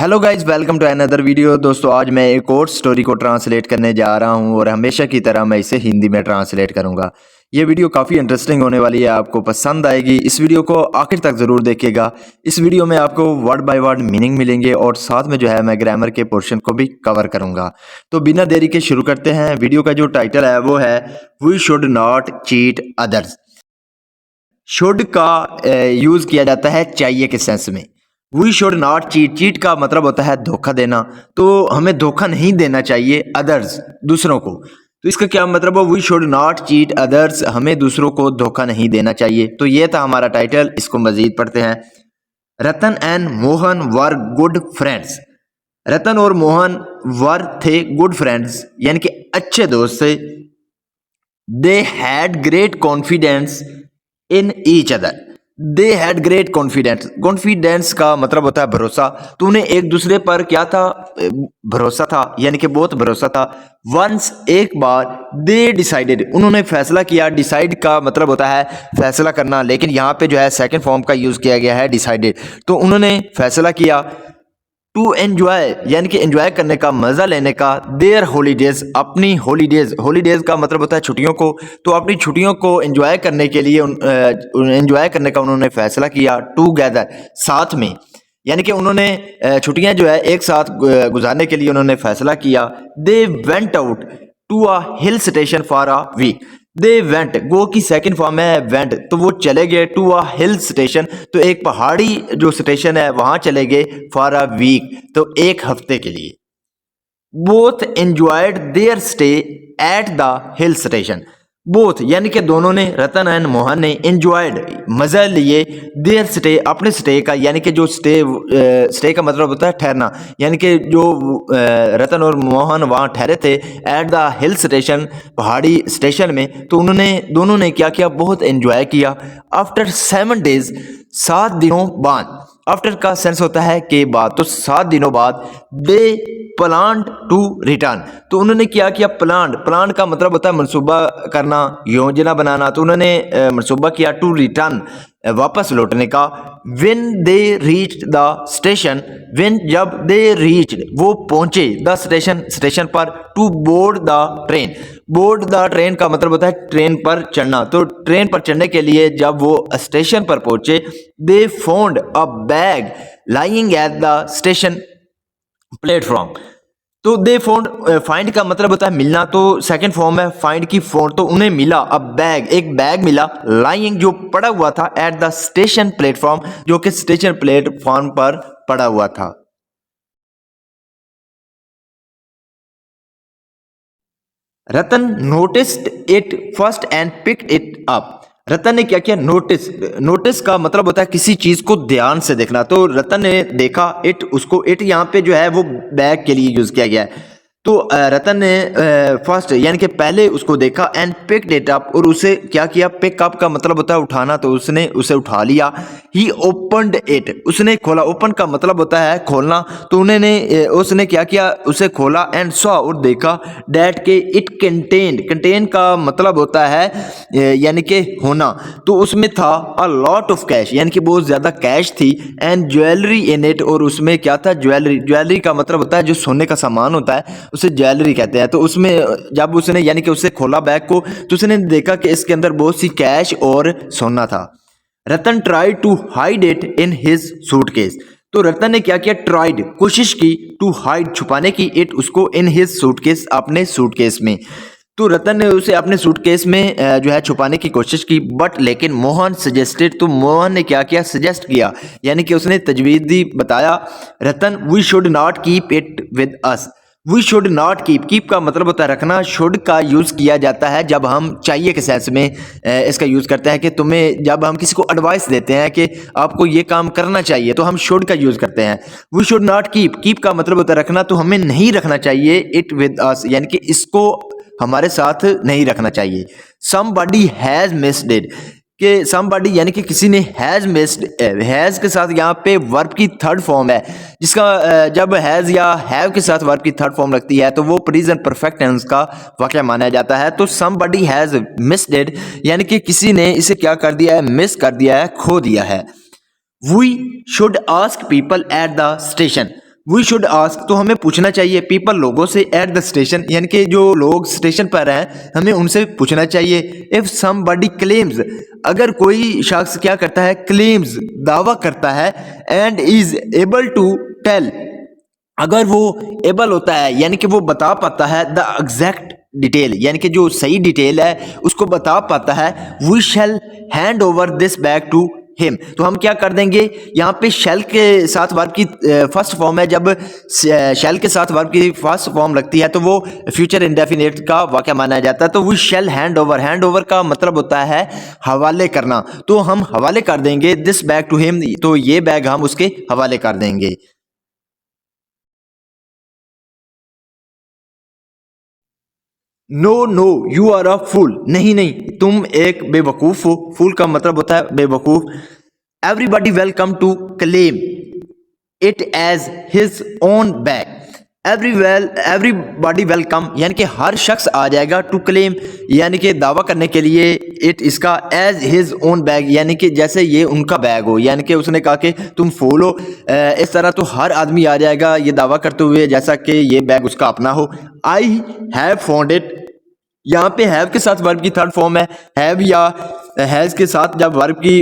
Hello guys, welcome to another video. दोस्तों, आज मैं एक और स्टोरी को ट्रांसलेट करने जा रहा हूं और हमेशा की तरह मैं इसे हिंदी में ट्रांसलेट करूंगा। ये वीडियो काफ़ी इंटरेस्टिंग होने वाली है, आपको पसंद आएगी। इस वीडियो को आखिर तक ज़रूर देखिएगा। इस वीडियो में आपको वर्ड बाय वर्ड मीनिंग मिलेंगे और साथ में जो है मैं ग्रामर के पोर्शन को भी कवर करूंगा। तो बिना देरी के शुरू करते हैं। वीडियो का जो टाइटल है वो है we should not cheat others. Should का यूज़ किया जाता है चाहिए के सेंस में। We should not cheat, cheat का मतलब होता है धोखा देना। तो हमें धोखा नहीं देना चाहिए अदर्स, दूसरों को। तो इसका क्या मतलब है? We should not cheat others, हमें दूसरों को धोखा नहीं देना चाहिए। तो ये था हमारा टाइटल। इसको मजीद पढ़ते हैं। Ratan and Mohan were good friends. Ratan और मोहन वर थे गुड फ्रेंड्स, यानी कि अच्छे दोस्त थे। They had great confidence in each other. They had great confidence. Confidence का मतलब होता है भरोसा। तो उन्हें एक दूसरे पर क्या था? भरोसा था, यानी कि बहुत भरोसा था। वंस, एक बार, दे डिसाइडेड, उन्होंने फैसला किया। डिसाइड का मतलब होता है फैसला करना, लेकिन यहाँ पे जो है सेकंड फॉर्म का यूज किया गया है डिसाइडेड। तो उन्होंने फैसला किया टू एंजॉय, यानी कि एंजॉय करने का, मजा लेने का, देयर हॉलीडेज, अपनी हॉलीडेज। हॉलीडेज का मतलब होता है छुट्टियों को। तो अपनी छुट्टियों को एंजॉय करने के लिए एंजॉय करने का उन्होंने फैसला किया। टूगेदर, साथ में, यानी कि उन्होंने छुट्टियां जो है एक साथ गुजारने के लिए उन्होंने फैसला किया। They went out to a hill station for a week. They went, go की सेकंड फॉर्म है वेंट, तो वो चले गए टू अ हिल स्टेशन, तो एक पहाड़ी जो स्टेशन है वहां चले गए फॉर अ वीक, तो एक हफ्ते के लिए। Both enjoyed their stay at the hill station. Both यानी कि दोनों ने, रतन एंड मोहन ने, एंजॉयड मजा लिए, देयर स्टे अपने स्टे का, यानी कि जो स्टे का मतलब होता है ठहरना, यानी कि जो रतन और मोहन वहाँ ठहरे थे एट द हिल स्टेशन, पहाड़ी स्टेशन में। तो उन्होंने दोनों ने क्या किया? बहुत एंजॉय किया। आफ्टर 7 डेज, 7 दिनों बाद। आफ्टर का सेंस होता है के बाद, तो 7 दिनों बाद दे प्लान टू रिटर्न। तो उन्होंने क्या किया? प्लान, प्लान का मतलब होता है मनसूबा करना, योजना बनाना। तो उन्होंने मनसूबा किया टू रिटर्न, वापस लौटने का। When they reached the station, when जब दे रीच्ड वो पहुंचे, द स्टेशन स्टेशन पर, to board the train. Board the train का मतलब होता है ट्रेन पर चढ़ना। तो ट्रेन पर चढ़ने के लिए जब वो स्टेशन पर पहुंचे, they found a bag lying at the station platform. तो दे फाउंड, फाइंड का मतलब होता है मिलना, तो सेकंड फॉर्म है फाइंड की फाउंड। तो उन्हें मिला अब बैग, एक बैग मिला, लाइंग जो पड़ा हुआ था, एट द स्टेशन प्लेटफॉर्म, जो कि स्टेशन प्लेटफॉर्म पर पड़ा हुआ था। Ratan noticed it first and picked it up. Ratan ने क्या किया? नोटिस, नोटिस का मतलब होता है किसी चीज को ध्यान से देखना। तो रतन ने देखा इट, उसको। इट यहाँ पे जो है वो बैग के लिए यूज किया गया है। तो रतन ने फर्स्ट यानी कि पहले उसको देखा, एंड पिक्ड इट अप, और उसे क्या किया? पिक अप का मतलब होता है उठाना, तो उसने उसे उठा लिया। ही ओपनड इट, उसने खोला। ओपन का मतलब होता है खोलना। तो उन्होंने उसने क्या किया? उसे खोला, एंड सॉ, और देखा, डैट के इट कंटेन्ड, कंटेन का मतलब होता है यानी कि होना। तो उसमें था अ लॉट ऑफ कैश, यानी कि बहुत ज्यादा कैश थी, एंड ज्वेलरी इन इट, और उसमें क्या था? ज्वेलरी। ज्वेलरी का मतलब होता है जो सोने का सामान होता है, उसे ज्वेलरी कहते हैं। तो उसमें जब उसने यानी कि उसे खोला बैग को, तो उसने देखा कि इसके अंदर बहुत सी कैश और सोना था। Ratan try to hide it in his suitcase. तो रतन ने क्या किया? ट्राइड, कोशिश की, टू हाइड, छुपाने की, इट, उसको, इन हिज सूटकेस, अपने सूटकेस में। तो रतन ने उसे अपने सूटकेस में जो है छुपाने की कोशिश की, बट लेकिन मोहन सजेस्टेड, तो मोहन ने क्या किया? सजेस्ट किया, यानी कि उसने तजवीज़ दी, बताया। Ratan, we should not keep it with us. We should not keep, keep का मतलब होता है रखना। शुड का यूज़ किया जाता है जब हम चाहिए के सेंस में इसका यूज़ करते हैं, कि तुम्हें, जब हम किसी को एडवाइस देते हैं कि आपको ये काम करना चाहिए, तो हम शुड का यूज़ करते हैं। We should not keep, keep का मतलब होता है रखना, तो हमें नहीं रखना चाहिए इट विद अस, यानी कि इसको हमारे साथ नहीं रखना चाहिए। समबडी हैज़ मिस्ड इट, कि समबडी यानी कि किसी ने हैज़ मिस्ड, हैज़ के साथ यहाँ पे वर्ब की थर्ड फॉर्म है, जिसका जब हैज़ या हैव के साथ वर्ब की थर्ड फॉर्म लगती है तो वो प्रेजेंट परफेक्ट टेंस का वाक़या माना जाता है। तो समबडी हैज़ मिस्ड इट, यानी कि किसी ने इसे क्या कर दिया है? मिस कर दिया है, खो दिया है। We should ask people at the station. We should ask, तो हमें पूछना चाहिए पीपल, लोगों से, एट द स्टेशन, यानी कि जो लोग स्टेशन पर हैं हमें उनसे पूछना चाहिए। इफ समबडी क्लेम्स, अगर कोई शख्स क्या करता है, क्लेम्स, दावा करता है, and is able to tell, अगर वो एबल होता है यानी कि वो बता पाता है, द एग्जैक्ट डिटेल, यानी कि जो सही डिटेल है उसको बता पाता है, we shall hand over this bag to him, तो हम क्या कर देंगे, यहाँ पे शेल के साथ वर्ब की फर्स्ट फॉर्म है, जब शेल के साथ वर्ब की फर्स्ट फॉर्म लगती है तो वो फ्यूचर इंडेफिनिट का वाक़या माना जाता है। तो we shall hand over, hand over का मतलब होता है हवाले करना, तो हम हवाले कर देंगे दिस बैग टू हिम, तो ये बैग हम उसके हवाले कर देंगे। No no you are a fool, नहीं नहीं तुम एक बेवकूफ हो, फूल का मतलब होता है बेवकूफ। Everybody welcome to claim it as his own bag, everybody welcome यानी कि हर शख्स आ जाएगा, टू क्लेम यानी कि दावा करने के लिए, इट इसका, एज हिज ओन बैग यानी कि जैसे ये उनका बैग हो, यानी कि उसने कहा कि तुम फूल हो, इस तरह तो हर आदमी आ जाएगा ये दावा करते हुए जैसा कि ये बैग उसका अपना हो। आई हैव फाउंड इट, यहाँ पे हैव के साथ वर्ब की थर्ड फॉर्म है, हैव या हैज़ के साथ जब वर्ब की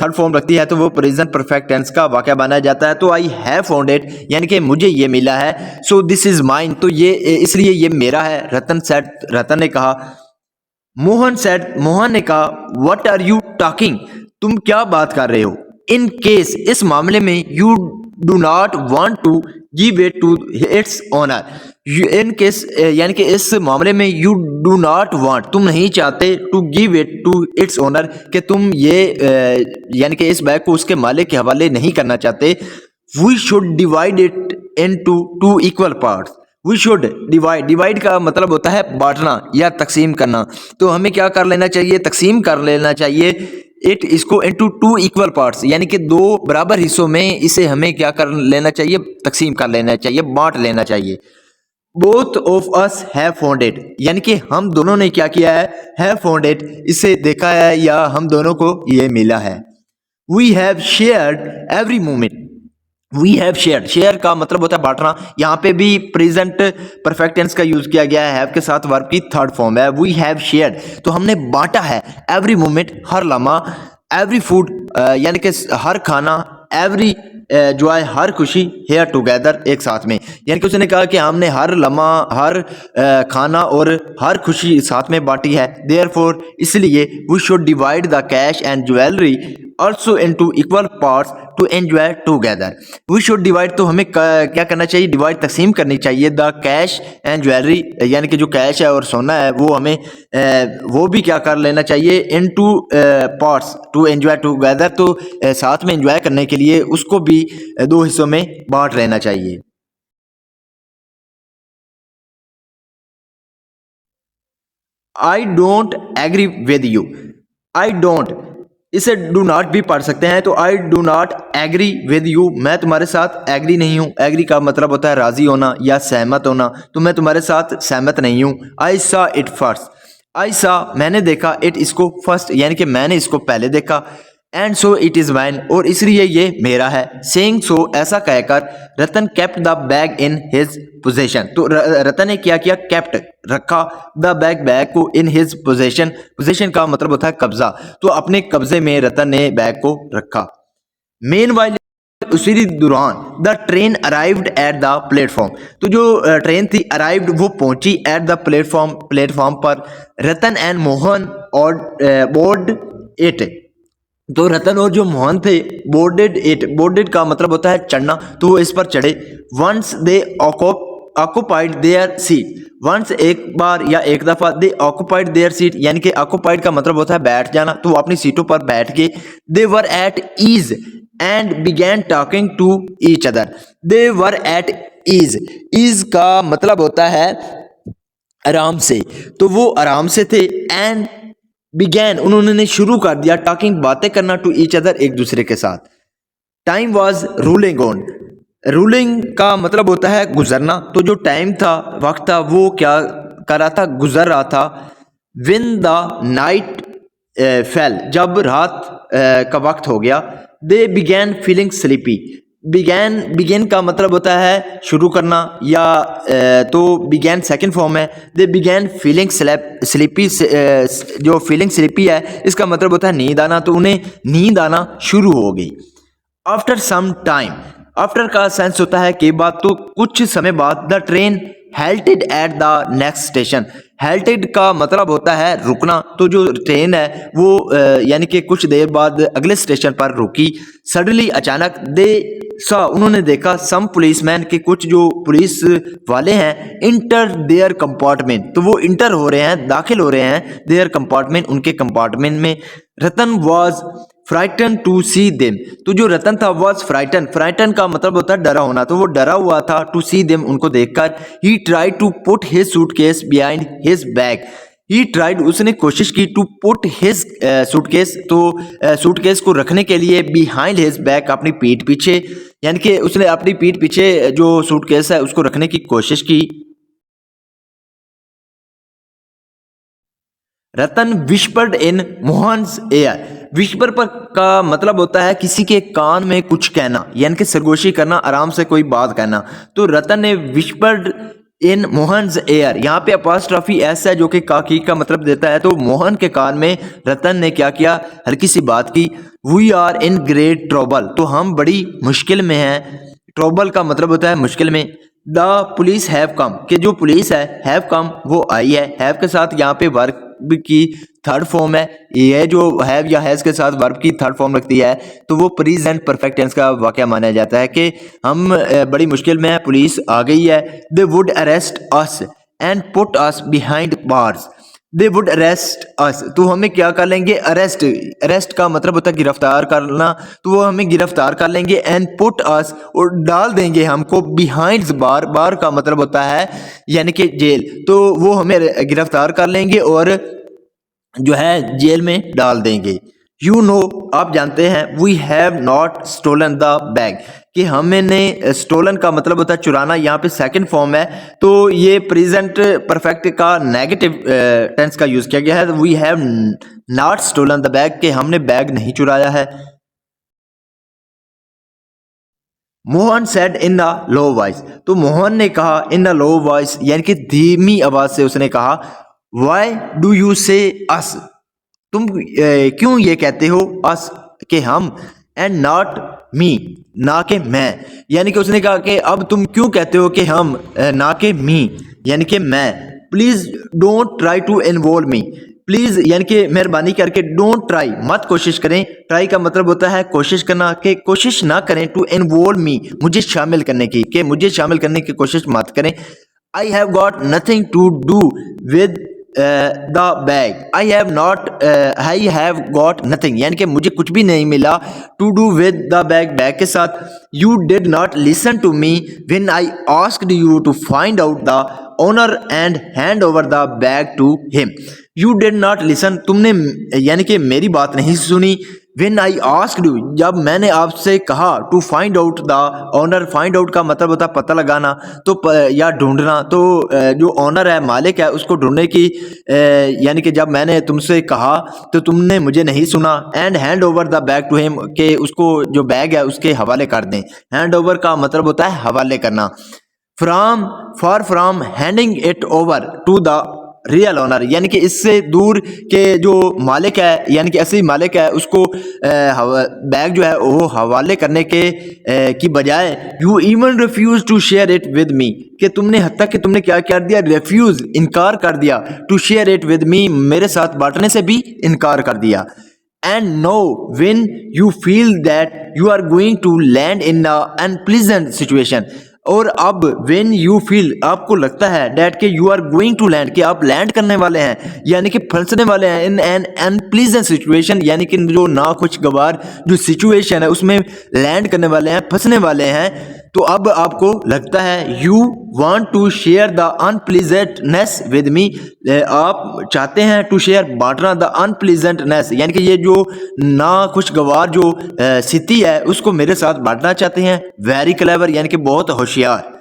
थर्ड फॉर्म लगती है तो वो प्रेजेंट परफेक्ट टेंस का वाक़या बनाया जाता है। तो आई हैव फाउंड इट यानी कि मुझे ये मिला है, सो दिस इज़ माइन, तो ये इसलिए ये मेरा है। रतन सेड, रतन ने कहा। मोहन सेड, मोहन ने कहा। व्हाट आर यू टॉकिंग, तुम क्या बात कर रहे हो। इन केस, इस मामले में, you do not want to give it to its owner, in case यानी कि इस मामले में, यू डू नॉट वांट, तुम नहीं चाहते, to give it to its owner, कि तुम ये यानी कि इस बैग को उसके मालिक के हवाले नहीं करना चाहते। We should divide it into two equal parts, we should divide, divide का मतलब होता है बांटना या तकसीम करना, तो हमें क्या कर लेना चाहिए, तकसीम कर लेना चाहिए इट, इसको इनटू टू इक्वल पार्ट्स, यानी कि दो बराबर हिस्सों में इसे हमें क्या कर लेना चाहिए, तकसीम कर लेना चाहिए, बांट लेना चाहिए। Both of us have found it, यानी कि हम दोनों ने क्या किया है, हैव फाउंड इट, इसे देखा है या हम दोनों को ये मिला है। We have shared every moment, we have share, share का मतलब होता है बांटना, यहाँ पे भी प्रेजेंट परफेक्ट टेंस का यूज किया गया है, हैव के साथ वर्ब की थर्ड फॉर्म है। वी हैव शेयर्ड, तो हमने बांटा है, एवरी मोमेंट, हर लम्हा, एवरी फूड यानी कि हर खाना, एवरी जॉय, हर खुशी, हेयर टुगेदर, एक साथ में, यानी कि उसने कहा कि हमने हर लम्हा, हर खाना और हर खुशी साथ में बांटी है। देयरफॉर, इसलिए, we should divide the cash and jewellery also into equal parts to enjoy together. We should divide, तो हमें क्या करना चाहिए, डिवाइड, तकसीम करनी चाहिए, द कैश एंड ज्वेलरी, यानी कि जो कैश है और सोना है वो हमें वो भी क्या कर लेना चाहिए, into parts to enjoy together, तो साथ में एंजॉय करने के लिए उसको भी दो हिस्सों में बांट लेना चाहिए। I don't agree with you, I don't, इसे डू नॉट भी पढ़ सकते हैं, तो I do not agree with you, मैं तुम्हारे साथ एग्री नहीं हूँ, एग्री का मतलब होता है राजी होना या सहमत होना, तो मैं तुम्हारे साथ सहमत नहीं हूँ। आई सा इट फर्स्ट, आई सा मैंने देखा, इट इसको, फर्स्ट यानी कि मैंने इसको पहले देखा, and so it is mine और इसलिए ये मेरा है। सेइंग सो, ऐसा कहकर, Ratan kept the bag in his possession, तो रतन ने क्या किया, केप्ट रखा, द बैग, बैग को, इन हिज पोजेशन, पोजेशन का मतलब होता है कब्जा, तो अपने कब्जे में रतन ने बैग को रखा। मेन वाइल, उसी दौरान, the train arrived at the platform, तो जो ट्रेन थी अराइव्ड, वो पहुंची, एट द प्लेटफॉर्म, प्लेटफॉर्म पर। रतन एंड मोहन और बोर्ड इट, तो रतन और जो मोहन थे, बोर्डेड इट, बोर्डेड का मतलब होता है चढ़ना, तो वो इस पर चढ़े। Once they occupied their seat, once एक बार या एक दफा, दे ऑक्युपाइड देयर सीट यानी कि ऑक्युपाइड का मतलब होता है बैठ जाना, तो वो अपनी सीटों पर बैठ के। They were at ease and began talking to each other, they were at ease, ease का मतलब होता है आराम से, तो वो आराम से थे। एंड बिगैन, उन्होंने शुरू कर दिया, टॉकिंग, बातें करना, टू ईच अदर, एक दूसरे के साथ। Time was ruling on, ruling का मतलब होता है गुजरना, तो जो टाइम था, वक्त था, वो क्या कर रहा था, गुजर रहा था। विन द नाइट फेल, जब रात का वक्त हो गया। They began feeling sleepy, began का मतलब होता है शुरू करना, या तो बिगेन सेकंड फॉर्म है। दे बिगेन फीलिंग स्लीपी, जो फीलिंग स्लीपी है इसका मतलब होता है नींद आना, तो उन्हें नींद आना शुरू हो गई। आफ्टर सम टाइम, आफ्टर का सेंस होता है के बाद, तो कुछ समय बाद। The train halted at the next station, halted का मतलब होता है रुकना, तो जो ट्रेन है वो यानी कि कुछ देर बाद अगले स्टेशन पर रुकी। सडनली अचानक, दे सा उन्होंने देखा, सम पुलिसमैन के कुछ जो पुलिस वाले हैं, इंटर देयर कंपार्टमेंट, तो वो इंटर हो रहे हैं, दाखिल हो रहे हैं देयर कंपार्टमेंट, उनके कंपार्टमेंट में। Ratan was frightened to see them, तो जो रतन था वाज फ्राइटन, फ्राइटन का मतलब होता है डरा होना, तो वो डरा हुआ था टू सी देम, उनको देखकर। He try to put his suitcase behind his bag, he tried उसने कोशिश की, टू पुट हिज सूटकेस, तो सूटकेस को रखने के लिए, बिहाइंड हिज बैग अपनी पीठ पीछे, यानी कि उसने अपनी पीठ पीछे जो सूटकेस है उसको रखने की कोशिश की। रतन विस्पर्ड इन मोहन्स एयर, विस्पर पर का मतलब होता है किसी के कान में कुछ कहना, यानी कि सरगोशी करना, आराम से कोई बात कहना। तो रतन ने विस्पर्ड इन मोहन्स एयर, यहाँ पे अपोस्ट्रोफी एस है जो कि काकी का मतलब देता है, तो मोहन के कान में रतन ने क्या किया, हल्की सी बात की। We are in great trouble, तो हम बड़ी मुश्किल में हैं। ट्रबल का मतलब होता है मुश्किल में। द पुलिस हैव कम, कि जो पुलिस है, हैव कम वो आई है, हैव के साथ यहाँ पे वर्ब की थर्ड फॉर्म है, ये जो हैव या हैज के साथ वर्ब की थर्ड फॉर्म लगती है, तो वो प्रेजेंट परफेक्ट टेंस का वाकया माना जाता है कि हम बड़ी मुश्किल में है, पुलिस आ गई है। They would arrest us and put us behind bars, they would arrest us, तो हमें क्या कर लेंगे, अरेस्ट, अरेस्ट का मतलब होता है गिरफ्तार करना, तो वो हमें गिरफ्तार कर लेंगे। एंड पुट अस, और डाल देंगे हमको, बिहाइंड बार, बार का मतलब होता है यानी कि जेल, तो वो हमें गिरफ्तार कर लेंगे और जो है जेल में डाल देंगे। यू नो, आप जानते हैं, we have not stolen the bag, कि हमने स्टोलन का मतलब होता है चुराना, यहाँ पे सेकंड फॉर्म है, तो ये प्रेजेंट परफेक्ट का नेगेटिव टेंस का यूज किया गया है। We have not stolen the bag, कि हमने बैग नहीं चुराया है। Mohan said in the low voice, तो मोहन ने कहा इन द लो वॉइस, यानी कि धीमी आवाज से उसने कहा, वाई डू यू से अस, तुम क्यों ये कहते हो, अस के हम, एंड नॉट मी, ना के मैं, यानी कि उसने कहा कि अब तुम क्यों कहते हो कि हम, ना के मी यानी कि मैं। Please don't try to involve me, please यानी कि मेहरबानी करके, डोंट ट्राई मत कोशिश करें, ट्राई का मतलब होता है कोशिश करना, कि कोशिश ना करें, टू इन्वॉल्व मी मुझे शामिल करने की, कि मुझे शामिल करने की कोशिश मत करें। I have got nothing to do with the bag, I have got nothing, यानी कि मुझे कुछ भी नहीं मिला, to do with the bag, bag के साथ। You did not listen to me when I asked you to find out the owner and hand over the bag to him. You did not listen, तुमने यानी कि मेरी बात नहीं सुनी। When I asked you, जब मैंने आपसे कहा, to find out the owner, find out का मतलब होता है पता लगाना, तो या ढूंढना, तो जो ऑनर है, मालिक है, उसको ढूंढने की, यानी कि जब मैंने तुमसे कहा तो तुमने मुझे नहीं सुना। And hand over the bag to him, के उसको जो बैग है उसके हवाले कर दें। हैंड ओवर का मतलब होता है हवाले करना। From, far from handing it over to the real owner, यानी कि इससे दूर के जो मालिक है, यानी कि असली मालिक है, उसको बैग जो है वो हवाले करने के की बजाय, you even refuse to share it with me, कि तुमने हद तक कि तुमने क्या कर दिया, रिफ्यूज इनकार कर दिया, to share it with me मेरे साथ बांटने से भी इनकार कर दिया। And know when you feel that you are going to land in a unpleasant situation, और अब when you feel, आपको लगता है that कि you are going to land, कि आप लैंड करने वाले हैं, यानी कि फंसने वाले हैं, in an unpleasant situation, यानी कि जो नाखुशगवार जो सिचुएशन है उसमें लैंड करने वाले हैं, फंसने वाले हैं। तो अब आपको लगता है you want to share the unpleasantness with me, आप चाहते हैं to share, बांटना, the unpleasantness, यानी कि ये जो नाखुशगवार जो स्थिति है उसको मेरे साथ बांटना चाहते हैं। वेरी क्लेवर, यानी कि बहुत होशियार।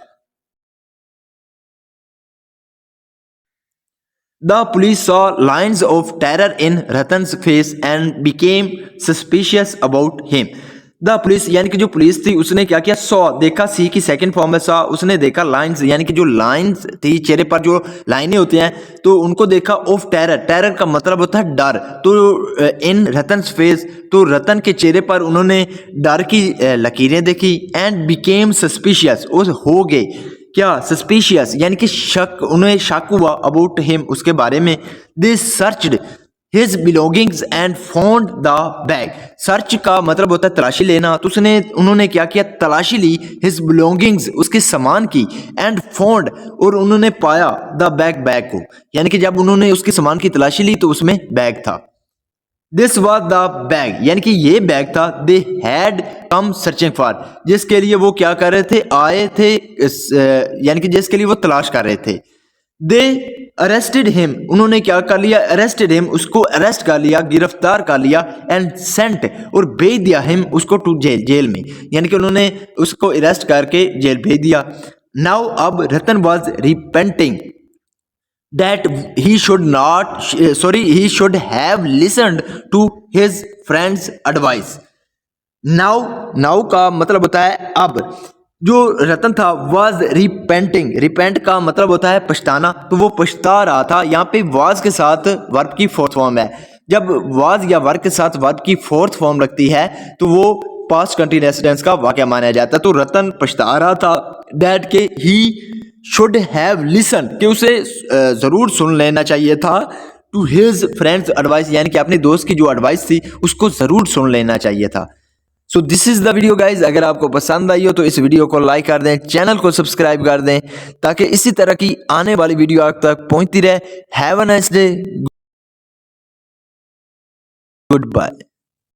The police saw lines of terror in Ratan's face and became suspicious about him. The police यानी कि जो पुलिस थी उसने क्या किया, सॉ देखा, सी की सेकंड फॉर्म है सॉ, उसने देखा लाइंस यानी कि जो लाइंस थी चेहरे पर जो लाइनें होती हैं तो उनको देखा, ऑफ टेरर, टेरर का मतलब होता है डर, तो इन रतन फेस, तो रतन के चेहरे पर उन्होंने डर की लकीरें देखी, एंड बिकेम सस्पिशियस, उस हो गए क्या, सस्पिशियस यानी कि शक, उन्हें शक हुआ, अबाउट हिम उसके बारे में, they searched his belongings and found the bag, search का मतलब होता है तलाशी लेना, तो उन्होंने क्या किया, तलाशी ली, हिज बिलोंगिंग्स उसके सामान की, एंड फाउंड और उन्होंने पाया, द बैग बैग को, यानी कि जब उन्होंने उसके सामान की तलाशी ली तो उसमें बैग था। दिस वॉज द बैग यानी कि ये बैग था, they had come searching for, जिसके लिए वो क्या कर रहे थे, आए थे, यानी कि जिसके लिए वो तलाश कर रहे थे। दे अरेस्टेड हिम, उन्होंने क्या कर लिया, अरेस्टेड हिम, उसको अरेस्ट कर लिया, गिरफ्तार कर लिया, एंड सेंट और भेज दिया हिम उसको टू जेल, जेल में, यानी कि उन्होंने उसको अरेस्ट करके जेल भेज दिया। नाउ अब Ratan was repenting that he should have listened to his friend's advice. now का मतलब होता है अब, जो रतन था was repenting, repent का मतलब होता है पछताना, तो वो पछता रहा था, यहाँ पे was के साथ वर्ब की फोर्थ फॉर्म है, जब was या वर्ब के साथ वर्ब की फोर्थ फॉर्म लगती है तो वो पास्ट कंटिन्यूअस टेंस का वाक्य माना जाता है। तो रतन पछता रहा था दैट के ही शुड हैव लिसन, कि उसे जरूर सुन लेना चाहिए था, टू हिज फ्रेंड्स एडवाइस यानी कि अपने दोस्त की जो एडवाइस थी उसको जरूर सुन लेना चाहिए था। So this is the video guys, अगर आपको पसंद आई हो तो इस वीडियो को लाइक कर दें, चैनल को सब्सक्राइब कर दें ताकि इसी तरह की आने वाली वीडियो आप तक पहुंचती रहे। Have a nice day, good bye.